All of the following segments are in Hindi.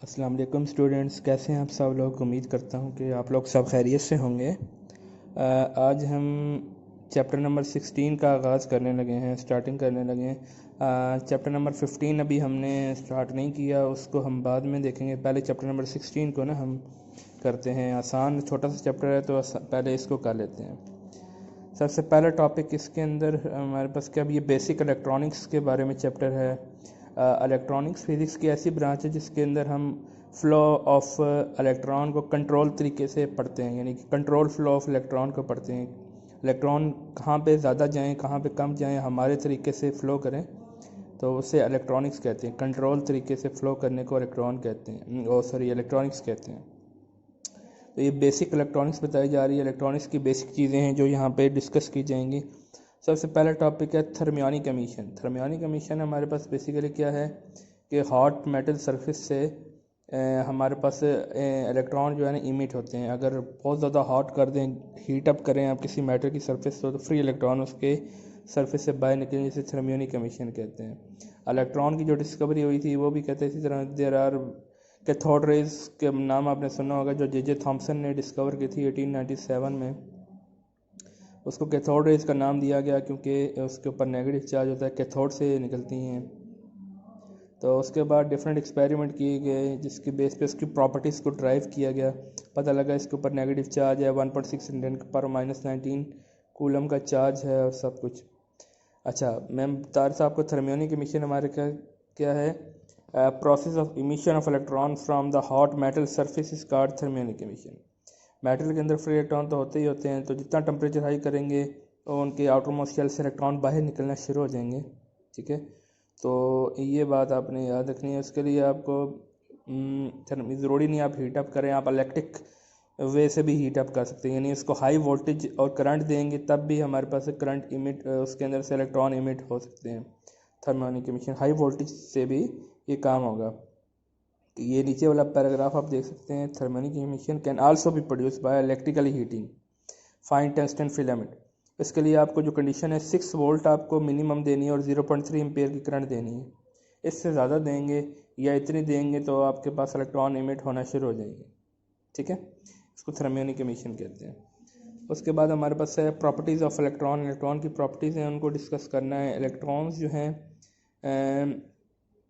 अस्सलाम वालेकुम स्टूडेंट्स, कैसे हैं आप सब लोग। उम्मीद करता हूं कि आप लोग सब खैरियत से होंगे। आज हम चैप्टर नंबर 16 का आगाज़ करने लगे हैं, स्टार्टिंग करने लगे हैं। चैप्टर नंबर 15 अभी हमने स्टार्ट नहीं किया, उसको हम बाद में देखेंगे। पहले चैप्टर नंबर 16 को ना हम करते हैं। आसान छोटा सा चैप्टर है तो पहले इसको कर लेते हैं। सबसे पहला टॉपिक इसके अंदर हमारे पास क्या, ये बेसिक इलेक्ट्रॉनिक्स के बारे में चैप्टर है। इलेक्ट्रॉनिक्स फिज़िक्स की ऐसी ब्रांच है जिसके अंदर हम फ़्लो ऑफ इलेक्ट्रॉन को कंट्रोल तरीके से पढ़ते हैं, यानी कि कंट्रोल फ़्लो ऑफ इलेक्ट्रॉन को पढ़ते हैं। इलेक्ट्रॉन कहाँ पे ज़्यादा जाएं, कहाँ पे कम जाएं, हमारे तरीके से फ़्लो करें तो उसे इलेक्ट्रॉनिक्स कहते हैं। कंट्रोल तरीके से फ़्लो करने को इलेक्ट्रॉन कहते हैं, इलेक्ट्रॉनिक्स कहते हैं। तो ये बेसिक इलेक्ट्रॉनिक्स बताई जा रही है। इलेक्ट्रॉनिक्स की बेसिक चीज़ें हैं जो यहाँ पे डिस्कस की जाएंगी। सबसे पहला टॉपिक है थर्मियोनिक एमिशन। थर्मियोनिक एमिशन हमारे पास बेसिकली क्या है कि हॉट मेटल सरफेस से हमारे पास इलेक्ट्रॉन जो है ना इमिट होते हैं। अगर बहुत ज़्यादा हॉट कर दें, हीट अप करें आप किसी मेटल की सरफेस तो फ्री इलेक्ट्रॉन उसके सरफेस से बाहर निकलें, जिसे थर्मियोनिक एमिशन कहते हैं। इलेक्ट्रॉन की जो डिस्कवरी हुई थी वो भी कहते हैं इसी तरह। देयर आर कैथोड रेज के नाम आपने सुना होगा, जो जे थॉमसन ने डिस्कवर की थी 1897 में। उसको कैथोड रेज का नाम दिया गया क्योंकि उसके ऊपर नेगेटिव चार्ज होता है, कैथोड से निकलती हैं। तो उसके बाद डिफरेंट एक्सपेरिमेंट किए गए जिसकी बेस पे उसकी प्रॉपर्टीज़ को ड्राइव किया गया। पता लगा इसके ऊपर नेगेटिव चार्ज है, 1.6 × 10⁻⁹ कूलम का चार्ज है और सब कुछ। अच्छा, मैं बता रहा था आपको थर्मियोनिक एमिशन हमारे क्या है। Process of emission of electron from the hot metal surface is called thermionic emission. Metal के अंदर फ्री इलेक्ट्रॉन तो होते ही होते हैं, तो जितना टेम्परेचर हाई करेंगे तो उनके आउटर मोस्ट शेल से इलेक्ट्रॉन बाहर निकलना शुरू हो जाएंगे। ठीक है, तो ये बात आपने याद रखनी है। उसके लिए आपको ज़रूरी नहीं आप हीट अप करें, आप इलेक्ट्रिक वे से भी हीट अप कर सकते हैं, यानी उसको हाई वोल्टेज और करंट देंगे तब भी हमारे पास करंट इमिट, उसके अंदर से इलेक्ट्रॉन इमिट हो सकते हैं। थर्मियोनिक एमिशन हाई वोल्टेज से भी ये काम होगा। तो ये नीचे वाला पैराग्राफ आप देख सकते हैं। Thermionic emission can also be produce by electrically heating fine tungsten filament. इसके लिए आपको जो कंडीशन है 6 वोल्ट आपको मिनिमम देनी है और 0.3 एम्पेयर की करंट देनी है। इससे ज़्यादा देंगे या इतनी देंगे तो आपके पास इलेक्ट्रॉन इमिट होना शुरू हो जाएंगे। ठीक है, इसको थर्मियोनिक एमिशन कहते हैं। उसके बाद हमारे पास है प्रॉपर्टीज़ ऑफ इलेक्ट्रॉन। इलेक्ट्रॉन की प्रॉपर्टीज़ हैं, उनको डिस्कस करना है। इलेक्ट्रॉन्स जो हैं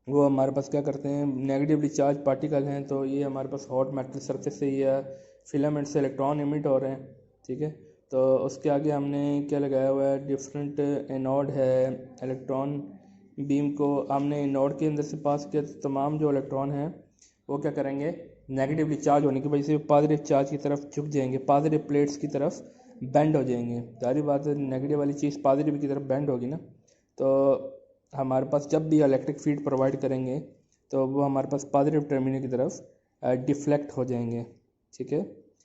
वो हमारे पास क्या करते हैं, नेगेटिवली चार्ज पार्टिकल हैं, तो ये हमारे पास हॉट मेटल सरफेस से या फिलामेंट से इलेक्ट्रॉन इमिट हो रहे हैं। ठीक है, तो उसके आगे हमने क्या लगाया हुआ है, डिफरेंट एनोड है। इलेक्ट्रॉन बीम को हमने एनोड के अंदर से पास किया तो तमाम जो इलेक्ट्रॉन हैं वो क्या करेंगे, नेगेटिवली चार्ज होने की वजह से पॉजिटिव चार्ज की तरफ झुक जाएंगे, पॉजिटिव प्लेट्स की तरफ बेंड हो जाएंगे। सारी बात है, नेगेटिव वाली चीज़ पॉजिटिव की तरफ बेंड होगी ना, तो हमारे पास जब भी इलेक्ट्रिक फील्ड प्रोवाइड करेंगे तो वो हमारे पास पॉजिटिव टर्मिनल की तरफ डिफ्लेक्ट हो जाएंगे। ठीक है,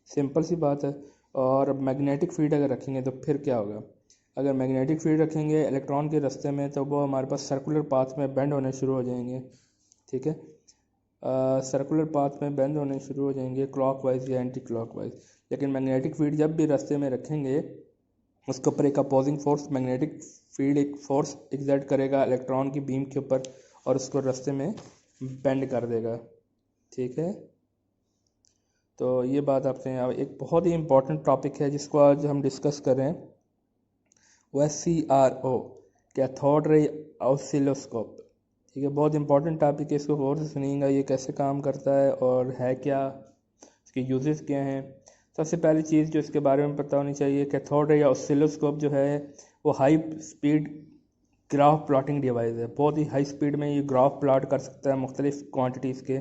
सिंपल सी बात है। और मैग्नेटिक फील्ड अगर रखेंगे तो फिर क्या होगा, अगर मैग्नेटिक फील्ड रखेंगे इलेक्ट्रॉन के रास्ते में तो वो हमारे पास सर्कुलर पाथ में बेंड होने शुरू हो जाएंगे। ठीक है, सर्कुलर पाथ में बेंड होने शुरू हो जाएंगे क्लॉकवाइज या एंटी क्लॉकवाइज। लेकिन मैग्नेटिक फील्ड जब भी रास्ते में रखेंगे उसके ऊपर एक अपोजिंग फोर्स, मैग्नेटिक फील्ड एक फोर्स एग्जर्ट करेगा इलेक्ट्रॉन की बीम के ऊपर और उसको रास्ते में बेंड कर देगा। ठीक है, तो ये बात आपसे एक बहुत ही इंपॉर्टेंट टॉपिक है जिसको आज हम डिस्कस कर रहे हैं, वो है CRO, कैथोड रे ऑसिलोस्कोप। ठीक है, बहुत इंपॉर्टेंट टॉपिक है, इसको गौर से सुनिएगा। ये कैसे काम करता है और है क्या, इसके यूजेस क्या हैं। सबसे पहली चीज़ जो इसके बारे में पता होनी चाहिए, कैथोड रे या ऑसिलोस्कोप जो है वो high speed graph plotting device है। बहुत ही हाई स्पीड में ये ग्राफ प्लॉट कर सकता है मुख्तलिफ क्वांटिटीज़ के,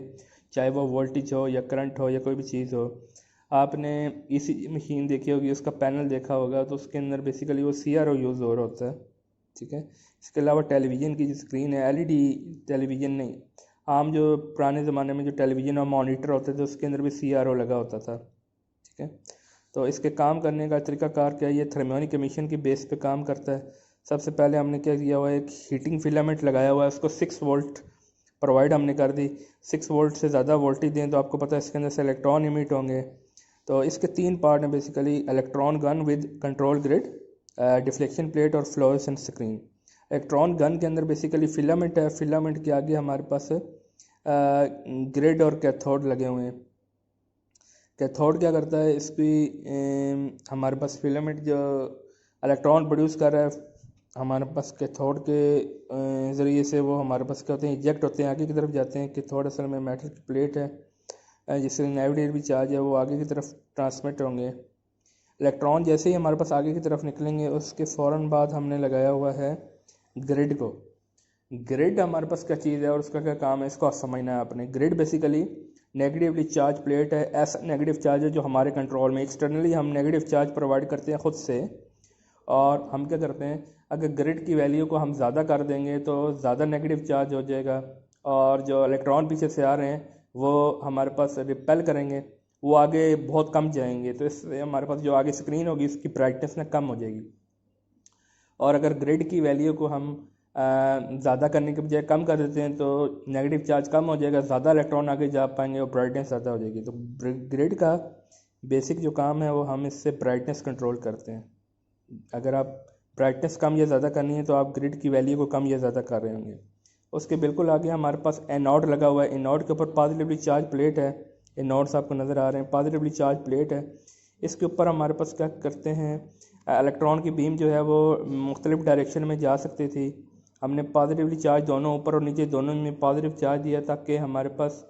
चाहे वो वोल्टेज हो या करंट हो या कोई भी चीज़ हो। आपने इसी मशीन देखी होगी, उसका पैनल देखा होगा, तो उसके अंदर बेसिकली वो CRO यूज़ हो रहा होता है। ठीक है, इसके अलावा टेलीविज़न की जो स्क्रीन है, LED टेलीविज़न नहीं, आम जो पुराने ज़माने में जो टेलीविज़न और मॉनिटर होते थे उसके अंदर भी CRO लगा होता था। ठीक है, तो इसके काम करने का तरीकाकार क्या है, ये थर्मियोनिक एमिशन की बेस पे काम करता है। सबसे पहले हमने क्या किया हुआ है, एक हीटिंग फिलामेंट लगाया हुआ है, उसको 6 वोल्ट प्रोवाइड हमने कर दी। 6 वोल्ट से ज़्यादा वोल्टेज दें तो आपको पता है इसके अंदर से इलेक्ट्रॉन इमिट होंगे। तो इसके 3 पार्ट हैं basically, electron gun with control grid, deflection plate और फ्लोरेसेंट स्क्रीन। इलेक्ट्रॉन गन के अंदर बेसिकली फिलामेंट है, फिलामेंट के आगे हमारे पास ग्रिड और कैथोड लगे हुए हैं। कैथोड क्या करता है, इसकी हमारे पास फिलामेंट जो इलेक्ट्रॉन प्रोड्यूस कर रहा है हमारे पास कैथोड के ज़रिए से, वो हमारे पास क्या होते हैं, इजेक्ट होते हैं, आगे की तरफ जाते हैं। कैथोड असल में मेटल की प्लेट है जिससे नेगेटिव चार्ज है वो आगे की तरफ ट्रांसमिट होंगे। इलेक्ट्रॉन जैसे ही हमारे पास आगे की तरफ निकलेंगे उसके फ़ौरन बाद हमने लगाया हुआ है ग्रिड को। ग्रिड हमारे पास क्या चीज़ है और उसका क्या काम है, इसको आप समझना है आपने। Grid basically negatively charge plate है, ऐसा नेगेटिव चार्ज है जो हमारे कंट्रोल में, एक्सटर्नली हम नेगेटिव चार्ज प्रोवाइड करते हैं ख़ुद से। और हम क्या करते हैं, अगर ग्रिड की वैल्यू को हम ज़्यादा कर देंगे तो ज़्यादा नेगेटिव चार्ज हो जाएगा और जो इलेक्ट्रॉन पीछे से आ रहे हैं वो हमारे पास रिपेल करेंगे, वो आगे बहुत कम जाएंगे। तो इससे हमारे पास जो आगे स्क्रीन होगी उसकी ब्राइटनेस ना कम हो जाएगी। और अगर ग्रिड की वैल्यू को हम ज़्यादा करने के बजाय कम कर देते हैं तो नेगेटिव चार्ज कम हो जाएगा, ज़्यादा इलेक्ट्रॉन आगे जा पाएंगे और ब्राइटनेस ज़्यादा हो जाएगी। तो ग्रिड का बेसिक जो काम है वो हम इससे ब्राइटनेस कंट्रोल करते हैं। अगर आप ब्राइटनेस कम या ज़्यादा करनी है तो आप ग्रिड की वैल्यू को कम या ज़्यादा कर रहे होंगे। उसके बिल्कुल आगे हमारे पास एनोड लगा हुआ है। एनोड के ऊपर पॉजिटिवली चार्ज प्लेट है। एनोड्स आपको नज़र आ रहे हैं, पॉजिटिवली चार्ज प्लेट है। इसके ऊपर हमारे पास क्या करते हैं, इलेक्ट्रॉन की बीम जो है वो मुख्तलिफ डायरेक्शन में जा सकती थी। हमने पॉजिटिवली चार्ज दोनों ऊपर और नीचे दोनों में पॉजिटिव चार्ज दिया ताकि हमारे पास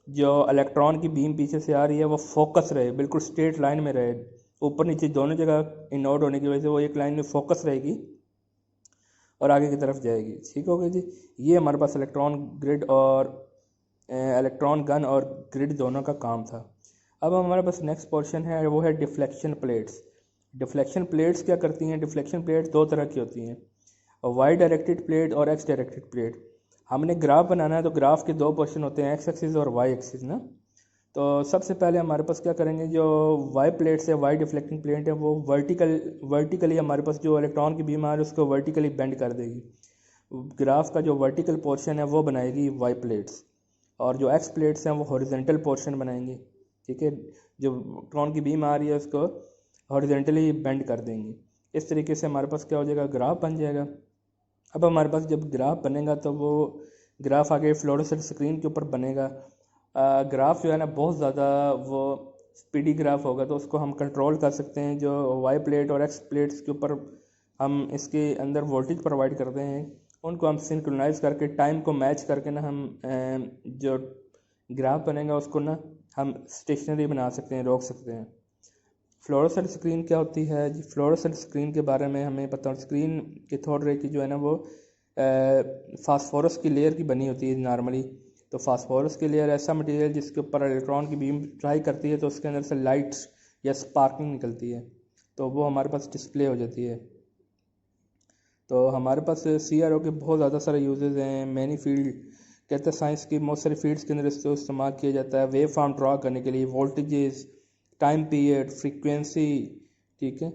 जो इलेक्ट्रॉन की बीम पीछे से आ रही है वो फोकस रहे, बिल्कुल स्ट्रेट लाइन में रहे। ऊपर नीचे दोनों जगह इनोड होने की वजह से वो एक लाइन में फोकस रहेगी और आगे की तरफ जाएगी। ठीक हो गया जी। ये हमारे पास इलेक्ट्रॉन ग्रिड और इलेक्ट्रॉन गन और ग्रिड दोनों का काम था। अब हमारे पास नेक्स्ट पोर्शन है वो है डिफ्लेक्शन प्लेट्स। डिफ्लेक्शन प्लेट्स क्या करती हैं, डिफ्लेक्शन प्लेट दो तरह की होती हैं, वाई डायरेक्टेड प्लेट और एक्स डायरेक्टेड प्लेट। हमने ग्राफ बनाना है तो ग्राफ के दो पोर्शन होते हैं, एक्स एक्सिस और वाई एक्सिस ना। तो सबसे पहले हमारे पास क्या करेंगे, जो वाई प्लेट्स है, वाई डिफ्लेक्टिंग प्लेट है, वो वर्टिकली हमारे पास जो इलेक्ट्रॉन की बीम आ रही है उसको वर्टिकली बेंड कर देगी। ग्राफ का जो वर्टिकल पोर्शन है वो बनाएगी वाई प्लेट्स और जो एक्स प्लेट्स हैं वो हॉरिजेंटल पोर्शन बनाएंगे। ठीक है, जो इलेक्ट्रॉन की बीम आ रही है उसको हॉरिजेंटली बेंड कर देंगे। इस तरीके से हमारे पास क्या हो जाएगा, ग्राफ बन जाएगा। अब हमारे पास जब ग्राफ बनेगा तो वो ग्राफ आगे फ्लोरोसेंट स्क्रीन के ऊपर बनेगा। ग्राफ जो है ना बहुत ज़्यादा वो स्पीडी ग्राफ होगा तो उसको हम कंट्रोल कर सकते हैं। जो वाई प्लेट और एक्स प्लेट्स के ऊपर हम इसके अंदर वोल्टेज प्रोवाइड करते हैं उनको हम सिंक्रोनाइज करके टाइम को मैच करके ना हम जो ग्राफ बनेगा उसको ना हम स्टेशनरी बना सकते हैं, रोक सकते हैं। फ्लोरोसेंट स्क्रीन क्या होती है जी, फ्लोरोसेंट स्क्रीन के बारे में हमें पता है। स्क्रीन कैथोड रे की जो है ना वो फास्फोरस की लेयर की बनी होती है नॉर्मली। तो फास्फोरस की लेयर ऐसा मटेरियल जिसके ऊपर इलेक्ट्रॉन की बीम ट्राई करती है तो उसके अंदर से लाइट्स या स्पार्किंग निकलती है तो वो हमारे पास डिस्प्ले हो जाती है। तो हमारे पास CRO के बहुत ज़्यादा सारे यूजेस हैं। मैनी फील्ड कहते हैं साइंस की बहुत सारी फील्ड्स के अंदर इसको इस्तेमाल किया जाता है वेव फॉर्म ड्रा करने के लिए, वोल्टेजेस, टाइम पीरियड, फ्रीक्वेंसी। ठीक है,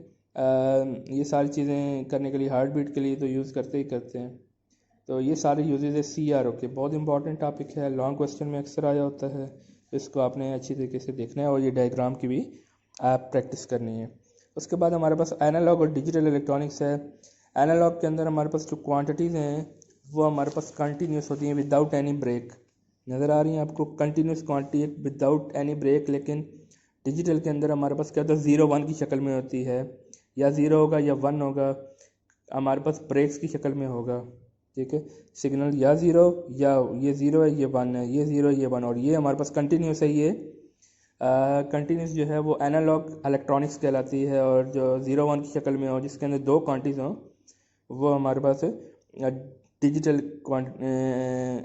ये सारी चीज़ें करने के लिए, हार्ट बीट के लिए तो यूज़ करते ही करते हैं। तो ये सारे यूजेस है CRO के। बहुत इंपॉर्टेंट टॉपिक है, लॉन्ग क्वेश्चन में अक्सर आया होता है। इसको आपने अच्छी तरीके से देखना है और ये डायग्राम की भी आप प्रैक्टिस करनी है। उसके बाद हमारे पास एनालॉग और डिजिटल इलेक्ट्रॉनिक्स है। एनालॉग के अंदर हमारे पास जो क्वांटिटीज़ हैं वो हमारे पास कंटिन्यूस होती हैं विदाउट एनी ब्रेक। नज़र आ रही हैं आपको, continuous quantity without any break. लेकिन डिजिटल के अंदर हमारे पास क्या होता है, 0 1 की शक्ल में होती है, या 0 होगा या 1 होगा, हमारे पास ब्रेक्स की शक्ल में होगा। ठीक है, सिग्नल या 0 या ये 0 है ये 1 है, ये 0 ये 1, और ये हमारे पास कंटिन्यूस है। ये कंटिन्यूस जो है वो एनालॉग इलेक्ट्रॉनिक्स कहलाती है। और जो 0 1 की शक्ल में हो जिसके अंदर दो क्वांटिटीज़ हों वो हमारे पास डिजिटल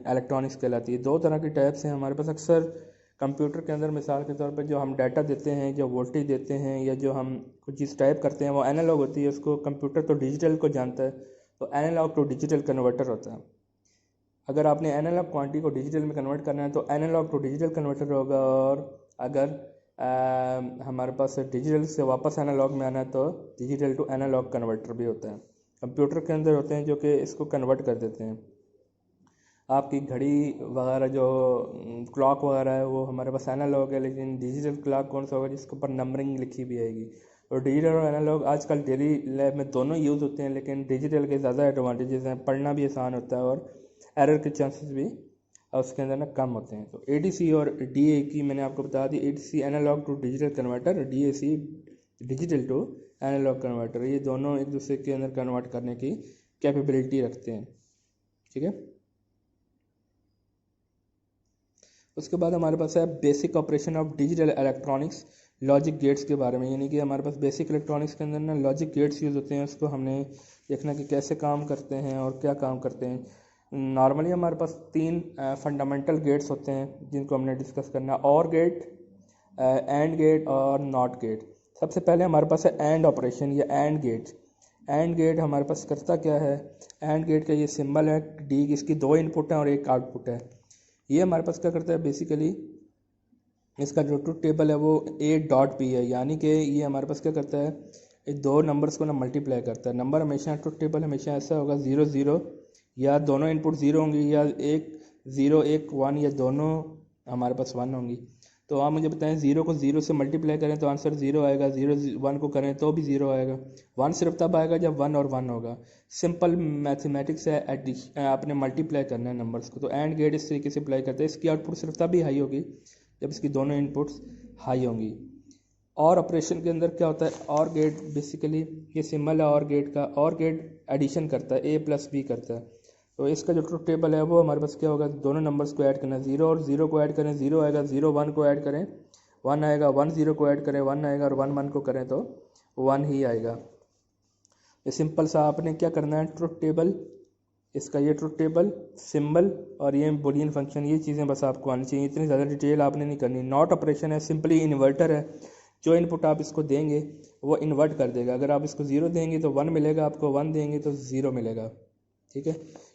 इलेक्ट्रॉनिक्स कहलाती है। दो तरह की टाइप्स हैं हमारे पास। अक्सर कंप्यूटर के अंदर मिसाल के तौर पर जो हम डाटा देते हैं, जो वोल्टेज देते हैं या जो हम कुछ चीज़ टाइप करते हैं वो एनालॉग होती है। उसको कंप्यूटर तो डिजिटल को जानता है, तो एनालॉग टू डिजिटल कन्वर्टर होता है। अगर आपने एनालॉग क्वांटिटी को डिजिटल में कन्वर्ट करना है तो एनालॉग टू डिजिटल कन्वर्टर होगा। और अगर हमारे पास डिजिटल से वापस एनालॉग में आना है तो डिजिटल टू एनालॉग कन्वर्टर भी होता है। कंप्यूटर के अंदर होते हैं जो कि इसको कन्वर्ट कर देते हैं। आपकी घड़ी वगैरह जो क्लॉक वगैरह है वो हमारे पास एनालॉग है, लेकिन डिजिटल क्लॉक कौन सा होगा जिसके ऊपर नंबरिंग लिखी भी आएगी। और डिजिटल और एनालॉग आजकल डेली लाइफ में दोनों यूज़ होते हैं, लेकिन डिजिटल के ज़्यादा एडवांटेजेस हैं, पढ़ना भी आसान होता है और एरर के चांसेस भी और उसके अंदर ना कम होते हैं। तो ADC और DA की मैंने आपको बता दी, ADC analog to digital converter, DAC digital to analog converter, ये दोनों एक दूसरे के अंदर कन्वर्ट करने की कैपेबिलिटी रखते हैं। ठीक है, उसके बाद हमारे पास है basic operation of digital electronics logic gates के बारे में, यानी कि हमारे पास बेसिक इलेक्ट्रॉनिक्स के अंदर ना लॉजिक गेट्स यूज़ होते हैं, उसको हमने देखना कि कैसे काम करते हैं और क्या काम करते हैं। नॉर्मली हमारे पास 3 फंडामेंटल गेट्स होते हैं जिनको हमने डिस्कस करना है, और गेट, एंड गेट और नॉट गेट। सबसे पहले हमारे पास है एंड ऑपरेशन या एंड गेट। एंड गेट हमारे पास करता क्या है, एंड गेट का ये सिंबल है डी, इसकी 2 इनपुट हैं और 1 आउटपुट है। ये हमारे पास क्या करता है, बेसिकली इसका जो ट्रुथ टेबल है वो A.P है, यानी कि ये हमारे पास क्या करता है, ये 2 नंबर्स को ना मल्टीप्लाई करता है। नंबर हमेशा, ट्रुथ टेबल हमेशा ऐसा होगा 0 0, या दोनों इनपुट 0 होंगी, या 1 0 1 1, या दोनों हमारे पास 1 होंगी। तो आप मुझे बताएं, 0 को 0 से मल्टीप्लाई करें तो आंसर 0 आएगा, 0 1 को करें तो भी 0 आएगा, 1 सिर्फ तब आएगा जब 1 और 1 होगा। सिंपल मैथमेटिक्स है, आपने मल्टीप्लाई करना है नंबर्स को। तो एंड गेट इस तरीके से अप्लाई करते हैं, इसकी आउटपुट सिर्फ तभी हाई होगी जब इसकी दोनों इनपुट्स हाई होंगी। और ऑपरेशन के अंदर क्या होता है, और गेट बेसिकली ये सिंबल है और गेट का, और गेट एडिशन करता है, A+B करता है। तो इसका जो ट्रुथ टेबल है वो हमारे पास क्या होगा, दोनों नंबर्स को ऐड करना, 0 और 0 को ऐड करें 0 आएगा, 0 1 को ऐड करें 1 आएगा, 1 0 को ऐड करें 1 आएगा, और 1 1 को करें तो 1 ही आएगा। ये सिंपल सा आपने क्या करना है, ट्रुथ टेबल, इसका ये ट्रुथ टेबल, सिंबल और ये बुलियन फंक्शन, ये चीज़ें बस आपको आनी चाहिए, इतनी ज़्यादा डिटेल आपने नहीं करनी। नॉट ऑपरेशन है, सिंपली इन्वर्टर है, जो इनपुट आप इसको देंगे वो इन्वर्ट कर देगा। अगर आप इसको 0 देंगे तो 1 मिलेगा आपको, 1 देंगे तो 0 मिलेगा। ठीक है,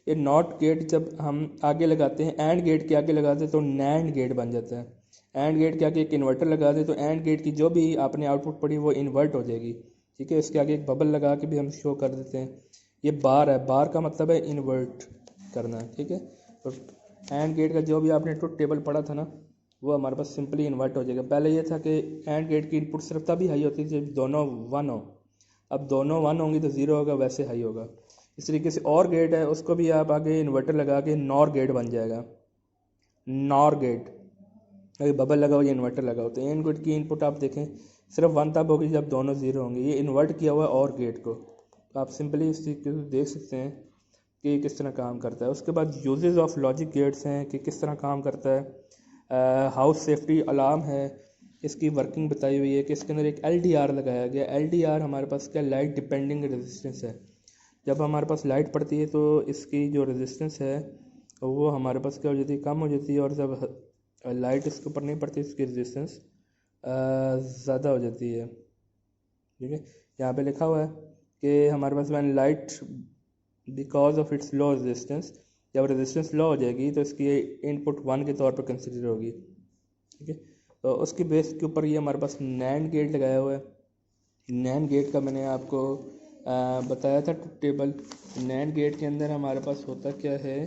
ये नॉट गेट जब हम आगे लगाते हैं, एंड गेट के आगे लगाते हैं तो नैंड गेट बन जाता है। एंड गेट के आगे एक इन्वर्टर लगा दे तो एंड गेट की जो भी आपने आउटपुट पड़ी वो इन्वर्ट हो जाएगी। ठीक है, इसके आगे एक बबल लगा के भी हम शो कर देते हैं, ये बार है, बार का मतलब है इन्वर्ट करना। ठीक है, तो एंड गेट का जो भी आपने ट्रुथ टेबल पढ़ा था ना, वो हमारे पास सिंपली इन्वर्ट हो जाएगा। पहले ये था कि एंड गेट की इनपुट सिर्फ तभी हाई होती थी जब दोनों 1 हो, अब दोनों 1 होंगी तो 0 होगा, वैसे हाई होगा। इस तरीके से और गेट है, उसको भी आप आगे इन्वर्टर लगा के नॉर गेट बन जाएगा। नॉर गेट, अगर बबल लगाओ या इन्वर्टर लगाओ तो एंड गेट की इनपुट आप देखें सिर्फ 1 तब होगी जब दोनों 0 होंगे। ये इन्वर्ट किया हुआ है और गेट को, तो आप सिंपली इस तरीके से देख सकते हैं कि किस तरह काम करता है। उसके बाद यूजेस ऑफ लॉजिक गेट्स हैं कि किस तरह काम करता है। हाउस सेफ्टी अलार्म है, इसकी वर्किंग बताई हुई है कि इसके अंदर एक LDR लगाया गया। LDR हमारे पास क्या, लाइट डिपेंडिंग रेजिस्टेंस है। जब हमारे पास लाइट पड़ती है तो इसकी जो रेजिस्टेंस है वो हमारे पास क्या हो जाती है, कम हो जाती है, और जब लाइट इसके ऊपर नहीं पड़ती इसकी रेजिस्टेंस ज़्यादा हो जाती है। ठीक है, यहाँ पे लिखा हुआ है कि हमारे पास when light because of its low resistance, जब रेजिस्टेंस लो हो जाएगी तो इसकी इनपुट 1 के तौर पर कंसिडर होगी। ठीक है, तो उसकी बेस के ऊपर ये हमारे पास नैंड गेट लगाया हुआ है। नैंड गेट का मैंने आपको बताया था टेबल। नैंड गेट के अंदर हमारे पास होता क्या है,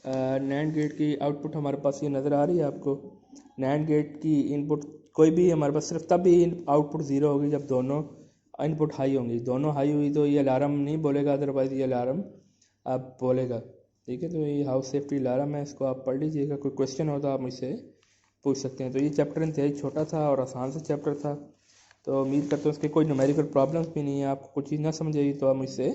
नैंड गेट की आउटपुट हमारे पास ये नज़र आ रही है आपको। नैंड गेट की इनपुट कोई भी हमारे पास सिर्फ तब भी आउटपुट 0 होगी जब दोनों इनपुट हाई होंगी। दोनों हाई हुई तो ये अलार्म नहीं बोलेगा, अदरवाइज़ ये अलार्म आप बोलेगा। ठीक है, तो ये हाउस सेफ्टी अलार्म है, इसको आप पढ़ लीजिएगा। कोई क्वेश्चन हो तो आप मुझसे पूछ सकते हैं। तो ये चैप्टर इंतहाई छोटा था और आसान सा चैप्टर था, तो उम्मीद करते हैं उसके कोई न्यूमेरिकल प्रॉब्लम्स भी नहीं है। आपको कुछ चीज़ ना समझ आई तो आप मुझसे